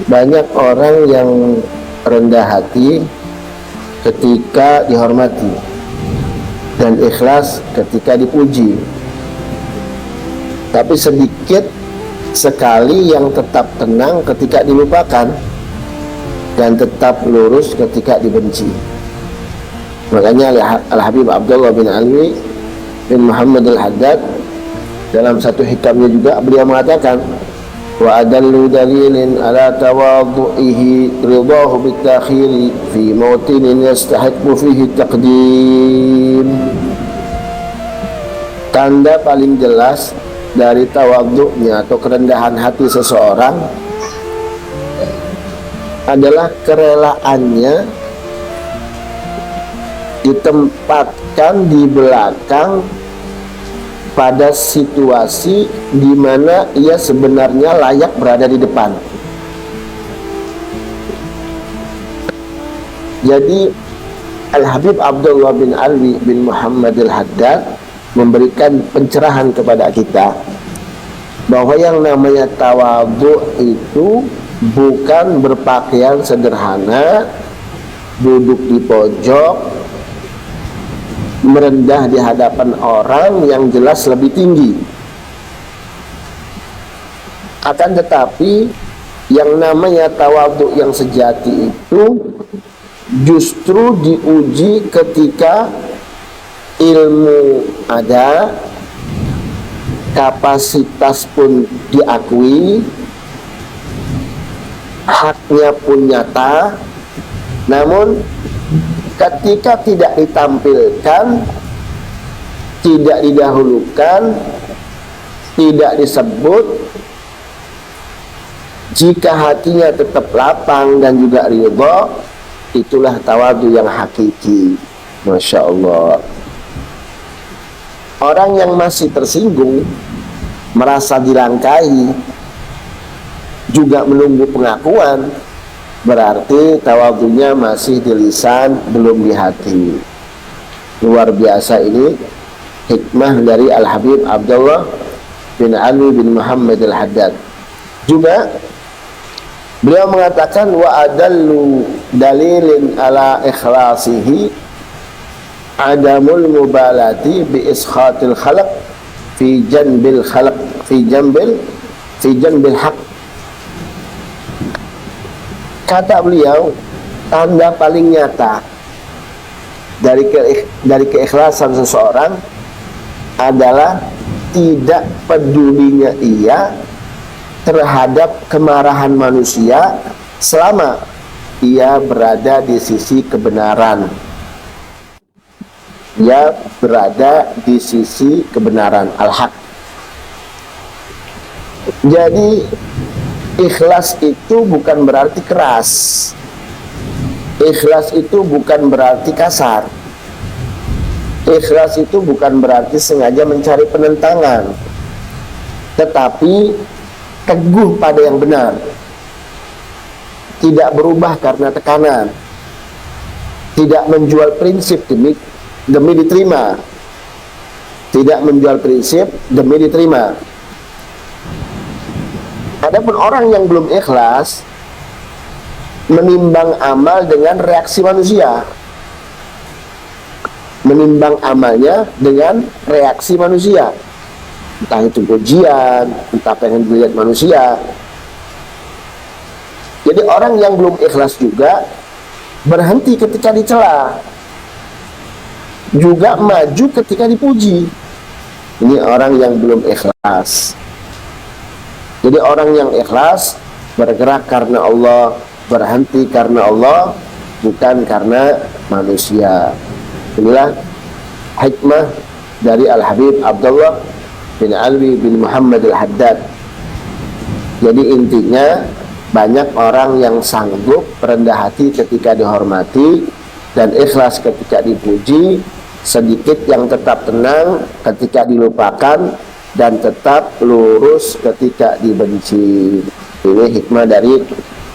Banyak orang yang rendah hati ketika dihormati dan ikhlas ketika dipuji, tapi sedikit sekali yang tetap tenang ketika dilupakan dan tetap lurus ketika dibenci. Makanya Al-Habib Abdullah bin Ali bin Muhammad Al-Haddad dalam satu hikamnya juga beliau mengatakan, wa adallu dalilin ala tawadhu'ihi ridahu bitakhiri fi mawtinin yastahiqu fihi taqdim. Tanda paling jelas dari tawadhu'nya atau kerendahan hati seseorang adalah kerelaannya ditempatkan di belakang pada situasi di mana ia sebenarnya layak berada di depan. Jadi Al-Habib Abdullah bin Ali bin Muhammad Al-Haddad memberikan pencerahan kepada kita bahwa yang namanya tawadhu itu bukan berpakaian sederhana, duduk di pojok, merendah di hadapan orang yang jelas lebih tinggi. Akan tetapi yang namanya tawadhu yang sejati itu justru diuji ketika ilmu ada, kapasitas pun diakui, haknya pun nyata, namun ketika tidak ditampilkan, tidak didahulukan, tidak disebut, jika hatinya tetap lapang dan juga ridha, itulah tawadhu yang hakiki. Masya Allah. Orang yang masih tersinggung, merasa dilangkahi, juga menunggu pengakuan, berarti tawadhunya masih di lisan, belum di hati. Luar biasa ini hikmah dari Al-Habib Abdullah bin Ali bin Muhammad Al-Haddad. Juga beliau mengatakan, wa adallu dalilin ala ikhlasihi adamul mubalati bi iskhatil khalq fi janbil khalq fi janbil haq. Kata beliau, tanda paling nyata dari keikhlasan seseorang adalah tidak pedulinya ia terhadap kemarahan manusia selama ia berada di sisi kebenaran. Ia berada di sisi kebenaran, al-haq. Jadi ikhlas itu bukan berarti keras. Ikhlas itu bukan berarti kasar. Ikhlas itu bukan berarti sengaja mencari penentangan, tetapi teguh pada yang benar, tidak berubah karena tekanan, tidak menjual prinsip demi diterima, tidak menjual prinsip demi diterima. Adapun orang yang belum ikhlas menimbang amal dengan reaksi manusia, menimbang amalnya dengan reaksi manusia, entah itu pujian, entah pengen dilihat manusia. Jadi orang yang belum ikhlas juga berhenti ketika dicela, juga maju ketika dipuji. Ini orang yang belum ikhlas. Jadi orang yang ikhlas bergerak karena Allah, berhenti karena Allah, bukan karena manusia. Inilah hikmah dari Al-Habib Abdullah bin Ali bin Muhammad Al-Haddad. Jadi intinya, banyak orang yang sanggup rendah hati ketika dihormati dan ikhlas ketika dipuji, sedikit yang tetap tenang ketika dilupakan, dan tetap lurus ketika dibenci. Ini hikmah dari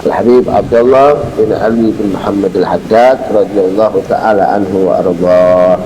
Al-Habib Abdullah bin Ali bin Muhammad Al-Haddad radhiyallahu ta'ala anhu wa arda.